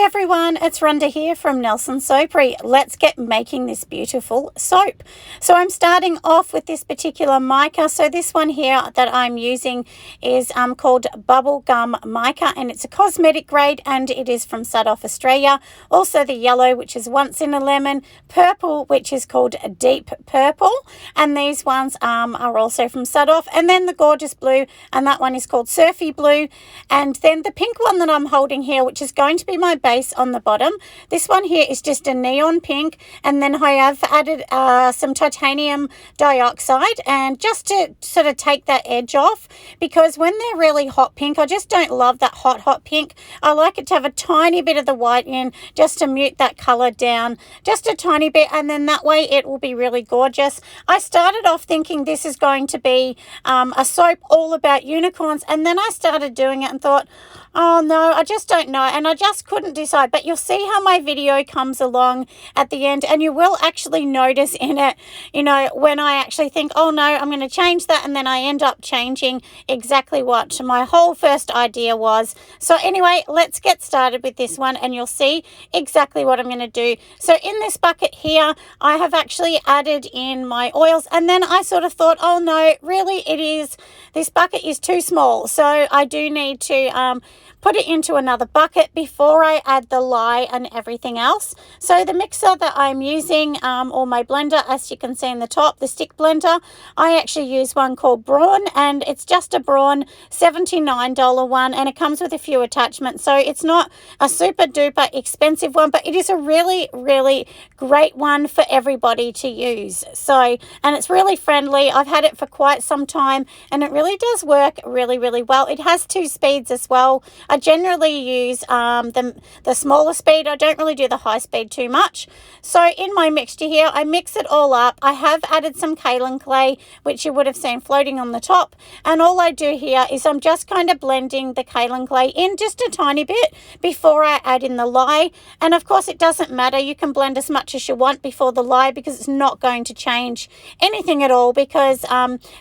Hi everyone, it's Rhonda here from Nelson Soapery. Let's get making this beautiful soap. So I'm starting off with this particular mica. So this one here that I'm using is called Bubblegum Mica, and it's a cosmetic grade and it is from Sudoff Australia. Also the yellow, which is Once in a Lemon, purple, which is called Deep Purple, and these ones are also from Sudoff, and then the gorgeous blue, and that one is called Surfy Blue, and then the pink one that I'm holding here, which is going to be my base on the bottom. This one here is just a neon pink, and then I have added some titanium dioxide, and just to sort of take that edge off, because when they're really hot pink, I just don't love that hot pink. I like it to have a tiny bit of the white in, just to mute that color down just a tiny bit, and then that way it will be really gorgeous. I started off thinking this is going to be a soap all about unicorns, and then I started doing it and thought, oh no, I just don't know, and I just couldn't decide. But you'll see how my video comes along at the end, and you will actually notice in it, you know, when I actually think, oh no, I'm going to change that, and then I end up changing exactly what my whole first idea was. So anyway, let's get started with this one, and you'll see exactly what I'm going to do. So in this bucket here, I have actually added in my oils, and then I sort of thought, oh no, really this bucket is too small, so I do need to put it into another bucket before I add the lye and everything else. So the mixer that I'm using, or my blender, as you can see in the top, the stick blender, I actually use one called Braun, and it's just a Braun $79 one, and it comes with a few attachments. So it's not a super duper expensive one, but it is a really, really great one for everybody to use. So, and it's really friendly. I've had it for quite some time, and it really does work really, really well. It has 2 speeds as well. I generally use the smaller speed. I don't really do the high speed too much. So in my mixture here, I mix it all up. I have added some kaolin clay, which you would have seen floating on the top. And all I do here is I'm just kind of blending the kaolin clay in just a tiny bit before I add in the lye. And of course, it doesn't matter. You can blend as much as you want before the lye, because it's not going to change anything at all, because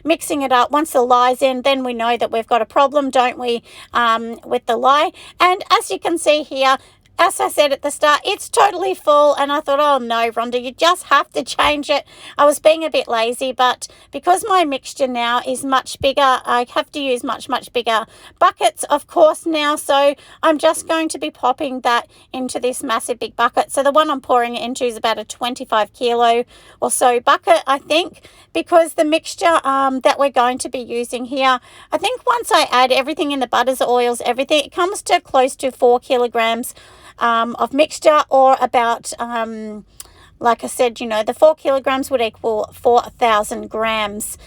mixing it up, once the lye's in, then we know that we've got a problem, don't we, with the lye. And as you can see here, as I said at the start, it's totally full, and I thought, oh no, Rhonda, you just have to change it. I was being a bit lazy, but because my mixture now is much bigger, I have to use much bigger buckets, of course, now. So I'm just going to be popping that into this massive big bucket. So the one I'm pouring it into is about a 25 kilo or so bucket, I think, because the mixture that we're going to be using here, I think once I add everything in, the butters, oils, everything, it comes to close to 4 kilograms of mixture, or about like I said, you know, the 4 kilograms would equal 4,000 grams.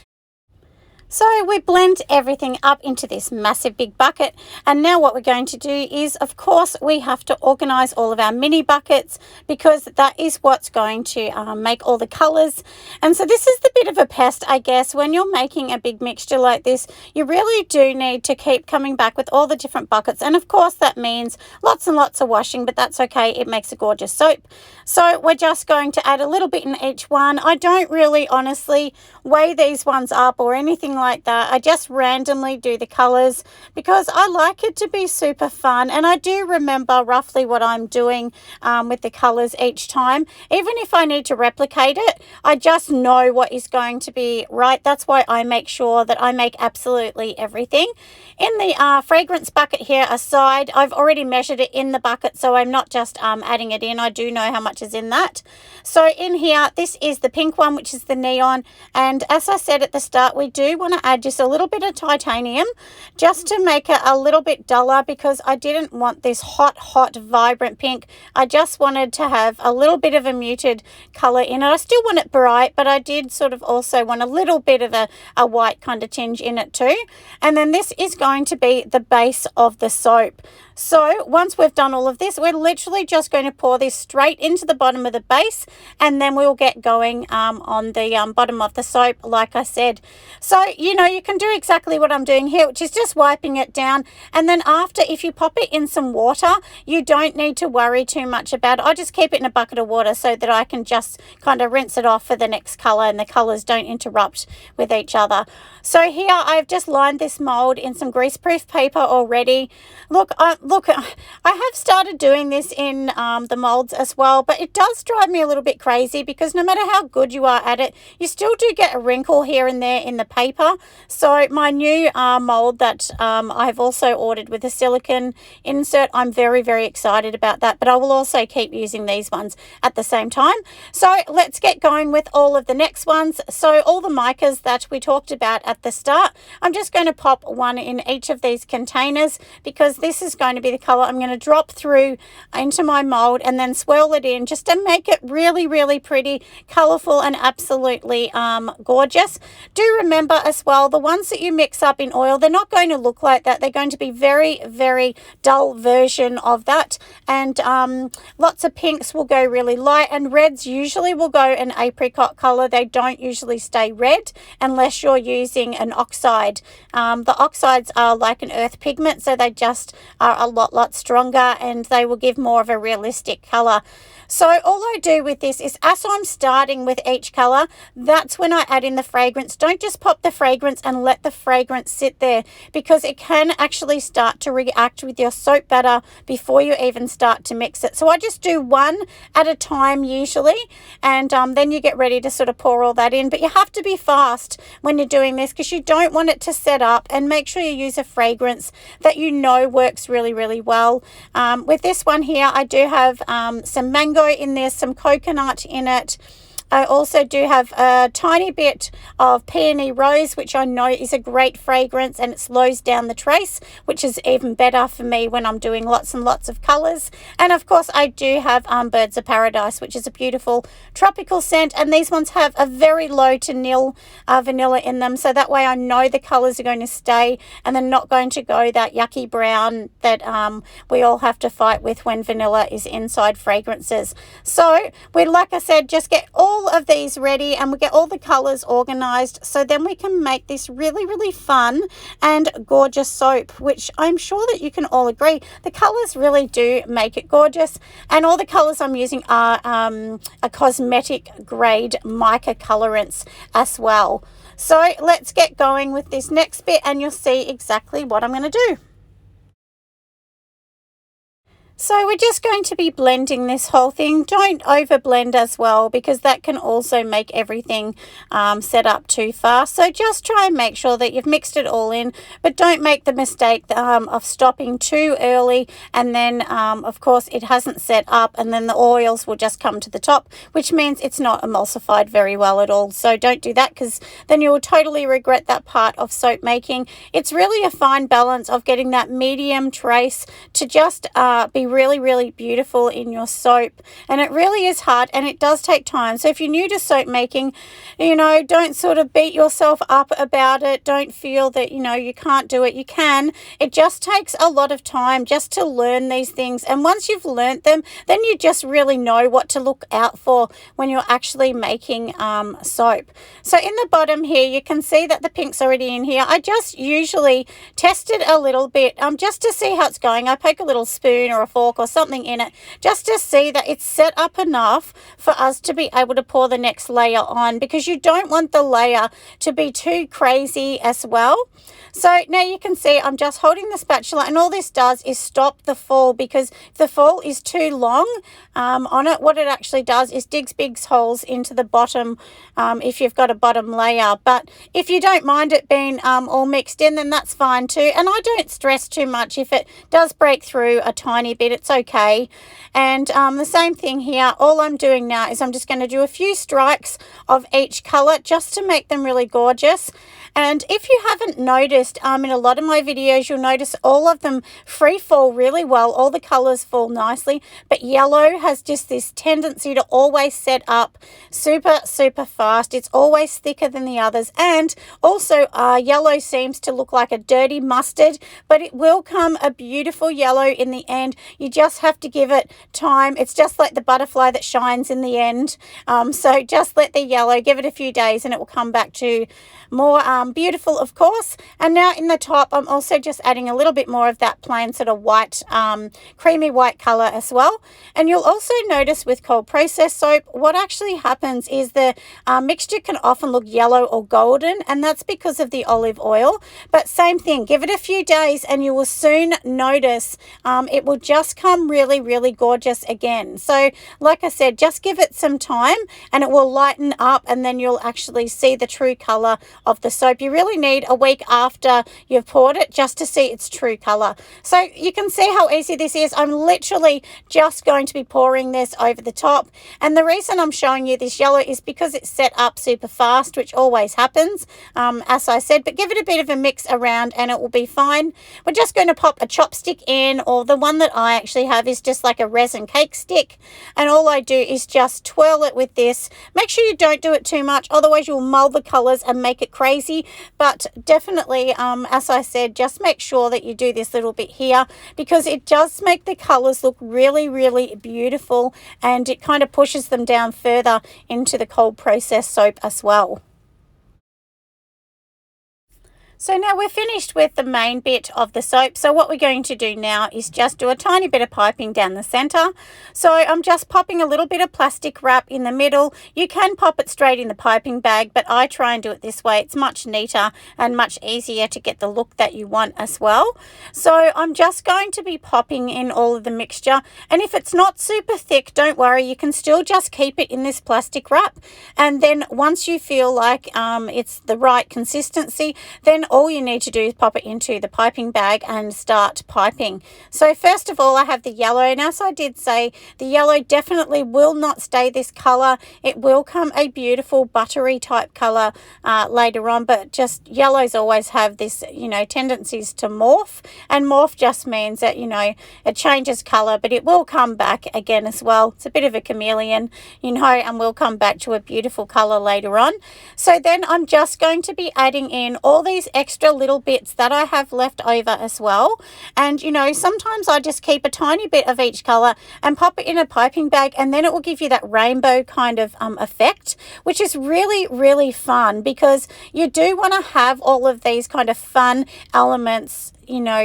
So we blend everything up into this massive big bucket, and now what we're going to do is, of course, we have to organize all of our mini buckets, because that is what's going to make all the colors. And so this is the bit of a pest, I guess. When you're making a big mixture like this, you really do need to keep coming back with all the different buckets, and of course that means lots and lots of washing, but that's okay. It makes a gorgeous soap. So we're just going to add a little bit in each one. I don't really honestly weigh these ones up or anything like that. I just randomly do the colors, because I like it to be super fun, and I do remember roughly what I'm doing with the colors each time. Even if I need to replicate it, I just know what is going to be right. That's why I make sure that I make absolutely everything. In the fragrance bucket here aside, I've already measured it in the bucket, so I'm not just adding it in. I do know how much is in that. So in here, this is the pink one, which is the neon, and as I said at the start, we do want to add just a little bit of titanium, just to make it a little bit duller, because I didn't want this hot vibrant pink. I just wanted to have a little bit of a muted color in it. I still want it bright, but I did sort of also want a little bit of a white kind of tinge in it too. And then this is going to be the base of the soap. So once we've done all of this, we're literally just going to pour this straight into the bottom of the base, and then we'll get going on the bottom of the soap, like I said. So, you know, you can do exactly what I'm doing here, which is just wiping it down. And then after, if you pop it in some water, you don't need to worry too much about it. I just keep it in a bucket of water so that I can just kind of rinse it off for the next color, and the colors don't interrupt with each other. So here I've just lined this mold in some greaseproof paper already. Look, look, I have started doing this in the molds as well, but it does drive me a little bit crazy because no matter how good you are at it, you still do get a wrinkle here and there in the paper. So my new mold that I've also ordered with a silicone insert, I'm very, very excited about that, but I will also keep using these ones at the same time. So let's get going with all of the next ones. So all the micas that we talked about at the start, I'm just going to pop one in each of these containers because this is going to be the color I'm going to drop through into my mold and then swirl it in just to make it really, really pretty, colorful, and absolutely gorgeous. Do remember as well, the ones that you mix up in oil, they're not going to look like that. They're going to be very, very dull version of that, and lots of pinks will go really light, and reds usually will go an apricot color. They don't usually stay red unless you're using an oxide. The oxides are like an earth pigment, so they just are a lot stronger and they will give more of a realistic color. So all I do with this is, as I'm starting with each color, that's when I add in the fragrance. Don't just pop the fragrance and let the fragrance sit there, because it can actually start to react with your soap batter before you even start to mix it. So I just do one at a time usually, and then you get ready to sort of pour all that in. But you have to be fast when you're doing this because you don't want it to set up, and make sure you use a fragrance that you know works really, really well. With this one here, I do have some mango in there, some coconut in it. I also do have a tiny bit of peony rose, which I know is a great fragrance, and it slows down the trace, which is even better for me when I'm doing lots and lots of colors. And of course I do have Birds of Paradise, which is a beautiful tropical scent, and these ones have a very low to nil vanilla in them, so that way I know the colors are going to stay and they're not going to go that yucky brown that we all have to fight with when vanilla is inside fragrances. So we, like I said, just get all of these ready and we get all the colors organized, so then we can make this really, really fun and gorgeous soap, which I'm sure that you can all agree the colors really do make it gorgeous. And all the colors I'm using are a cosmetic grade mica colorants as well. So let's get going with this next bit and you'll see exactly what I'm going to do. So we're just going to be blending this whole thing. Don't over blend as well, because that can also make everything set up too fast. So just try and make sure that you've mixed it all in, but don't make the mistake of stopping too early, and then of course it hasn't set up, and then the oils will just come to the top, which means it's not emulsified very well at all. So don't do that, because then you will totally regret that part of soap making. It's really a fine balance of getting that medium trace to just be really, really beautiful in your soap, and it really is hard and it does take time. So if you're new to soap making, you know, don't sort of beat yourself up about it. Don't feel that, you know, you can't do it. You can. It just takes a lot of time just to learn these things, and once you've learned them, then you just really know what to look out for when you're actually making soap. So in the bottom here, you can see that the pink's already in here. I just usually test it a little bit just to see how it's going. I poke a little spoon or a fork or something in it just to see that it's set up enough for us to be able to pour the next layer on, because you don't want the layer to be too crazy as well. So now you can see I'm just holding the spatula, and all this does is stop the fall, because if the fall is too long on it, what it actually does is digs big holes into the bottom if you've got a bottom layer. But if you don't mind it being all mixed in, then that's fine too. And I don't stress too much if it does break through a tiny bit, it's okay. And the same thing here. All I'm doing now is I'm just going to do a few strikes of each color just to make them really gorgeous. And if you haven't noticed, in a lot of my videos, you'll notice all of them free fall really well. All the colors fall nicely, but yellow has just this tendency to always set up super, super fast. It's always thicker than the others. And also yellow seems to look like a dirty mustard, but it will come a beautiful yellow in the end. You just have to give it time. It's just like the butterfly that shines in the end. So just let the yellow, give it a few days, and it will come back to more beautiful, of course. And now in the top, I'm also just adding a little bit more of that plain sort of white, creamy white color as well. And you'll also notice with cold process soap, what actually happens is the mixture can often look yellow or golden, and that's because of the olive oil. But same thing, give it a few days and you will soon notice it will just come really, really gorgeous again. So like I said, just give it some time and it will lighten up, and then you'll actually see the true color of the soap. You really need a week after you've poured it just to see its true color. So you can see how easy this is. I'm literally just going to be pouring this over the top, and the reason I'm showing you this yellow is because it's set up super fast, which always happens, as I said. But give it a bit of a mix around and it will be fine. We're just going to pop a chopstick in, or the one that I actually have is just like a resin cake stick, and all I do is just twirl it with this. Make sure you don't do it too much, otherwise you'll mull the colors and make it crazy. But definitely, as I said, just make sure that you do this little bit here, because it does make the colors look really, really beautiful, and it kind of pushes them down further into the cold process soap as well. So now we're finished with the main bit of the soap. So what we're going to do now is just do a tiny bit of piping down the center. So I'm just popping a little bit of plastic wrap in the middle. You can pop it straight in the piping bag, but I try and do it this way. It's much neater and much easier to get the look that you want as well. So I'm just going to be popping in all of the mixture. And if it's not super thick, don't worry. You can still just keep it in this plastic wrap. And then once you feel like it's the right consistency, then all you need to do is pop it into the piping bag and start piping. So first of all, I have the yellow, and as I did say, the yellow definitely will not stay this color. It will come a beautiful buttery type color later on, but just yellows always have this, tendencies to morph, and morph just means that, it changes color, but it will come back again as well. It's a bit of a chameleon, and will come back to a beautiful color later on. So then I'm just going to be adding in all these extra little bits that I have left over as well. And sometimes I just keep a tiny bit of each color and pop it in a piping bag, and then it will give you that rainbow kind of effect, which is really, really fun, because you do want to have all of these kind of fun elements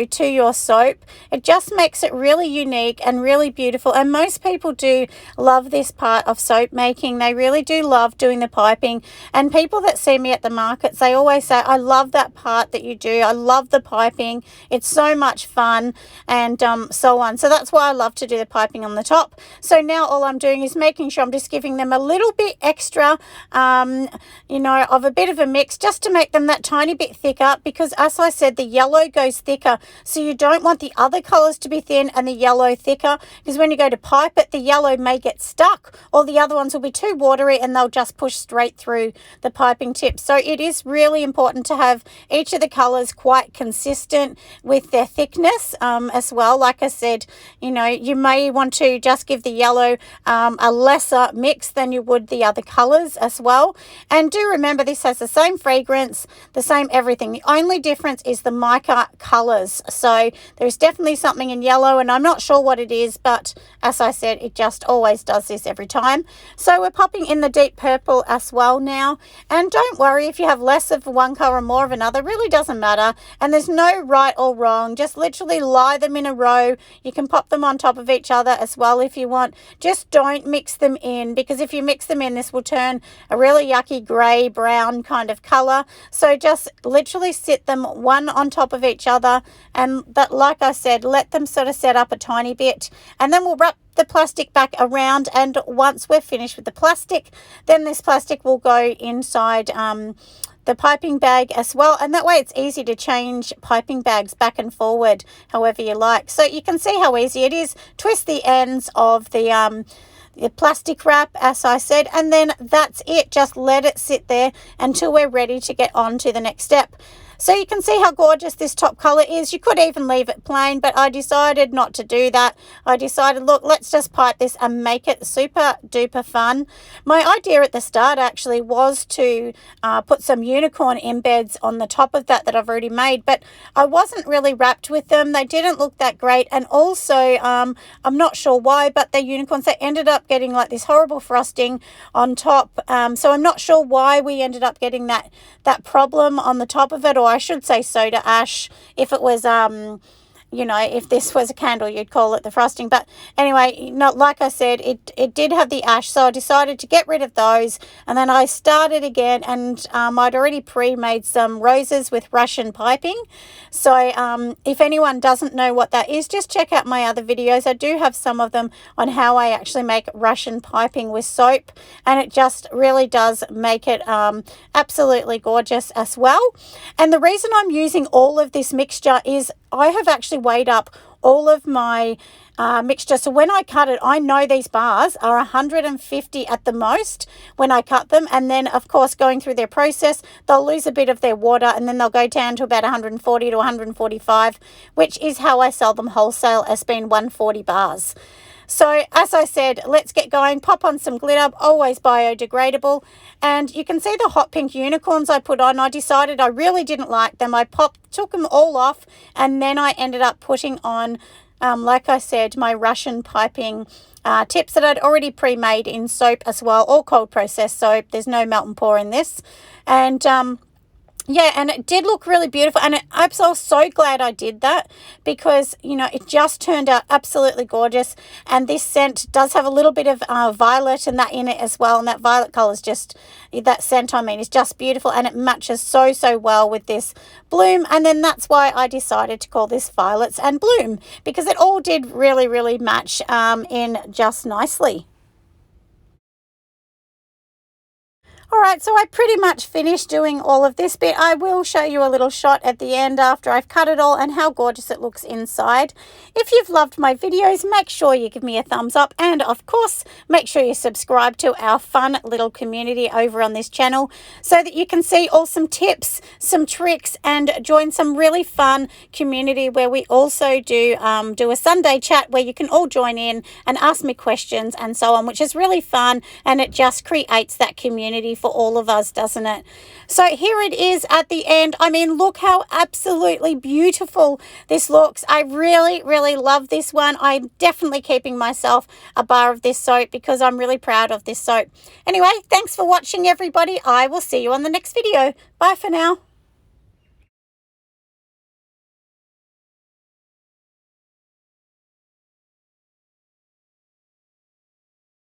to your soap. It just makes it really unique and really beautiful, and most people do love this part of soap making. They really do love doing the piping, and people that see me at the markets, they always say, I love that part that you do. I love the piping. It's so much fun, and so on. So that's why I love to do the piping on the top. So now all I'm doing is making sure I'm just giving them a little bit extra of a bit of a mix, just to make them that tiny bit thicker, because as I said, the yellow goes thicker, so you don't want the other colors to be thin and the yellow thicker, because when you go to pipe it, the yellow may get stuck, or the other ones will be too watery and they'll just push straight through the piping tip. So it is really important to have each of the colors quite consistent with their thickness as well. Like I said, you may want to just give the yellow a lesser mix than you would the other colors as well. And do remember, this has the same fragrance, the same everything. The only difference is the mica colors. So there's definitely something in yellow, and I'm not sure what it is, but as I said, it just always does this every time. So we're popping in the deep purple as well now, and don't worry if you have less of one color or more of another, really doesn't matter, and there's no right or wrong. Just literally lie them in a row. You can pop them on top of each other as well if you want. Just don't mix them in, because if you mix them in, this will turn a really yucky gray brown kind of color. So just literally sit them one on top of each other, and that, like I said, let them sort of set up a tiny bit, and then we'll wrap the plastic back around. And once we're finished with the plastic, then this plastic will go inside the piping bag as well, and that way it's easy to change piping bags back and forward however you like. So you can see how easy it is. Twist the ends of the plastic wrap, as I said, and then that's it. Just let it sit there until we're ready to get on to the next step. So you can see how gorgeous this top color is. You could even leave it plain, but I decided not to do that. I decided, look, let's just pipe this and make it super duper fun. My idea at the start actually was to put some unicorn embeds on the top of that I've already made, but I wasn't really wrapped with them. They didn't look that great, and also I'm not sure why, but the unicorns, they ended up getting like this horrible frosting on top. So I'm not sure why we ended up getting that problem on the top of it, or I should say soda ash. If it was you know, if this was a candle, you'd call it the frosting. But anyway, not like I said, it did have the ash, so I decided to get rid of those. And then I started again, and I'd already pre-made some roses with Russian piping. So if anyone doesn't know what that is, just check out my other videos. I do have some of them on how I actually make Russian piping with soap, and it just really does make it absolutely gorgeous as well. And the reason I'm using all of this mixture is I have actually weighed up all of my mixture. So when I cut it, I know these bars are 150 at the most when I cut them. And then, of course, going through their process, they'll lose a bit of their water, and then they'll go down to about 140 to 145, which is how I sell them wholesale, as being 140 bars. So as I said, let's get going. Pop on some glitter, always biodegradable. And you can see the hot pink unicorns I put on. I decided I really didn't like them. I took them all off, and then I ended up putting on, like I said, my Russian piping tips that I'd already pre-made in soap as well, all cold processed soap. There's no melt and pour in this. And yeah, and it did look really beautiful, and I'm so glad I did that, because, you know, it just turned out absolutely gorgeous. And this scent does have a little bit of violet and that in it as well, and that violet color is just, that scent, I mean, is just beautiful, and it matches so well with this bloom. And then that's why I decided to call this Violets and Bloom, because it all did really match in just nicely. All right, so I pretty much finished doing all of this bit. I will show you a little shot at the end after I've cut it all and how gorgeous it looks inside. If you've loved my videos, make sure you give me a thumbs up, and of course, make sure you subscribe to our fun little community over on this channel so that you can see awesome tips, some tricks, and join some really fun community where we also do a Sunday chat where you can all join in and ask me questions and so on, which is really fun, and it just creates that community for all of us, doesn't it? So here it is at the end. I mean, look how absolutely beautiful this looks. I really love this one. I'm definitely keeping myself a bar of this soap because I'm really proud of this soap. Anyway, thanks for watching, everybody. I will see you on the next video. Bye for now.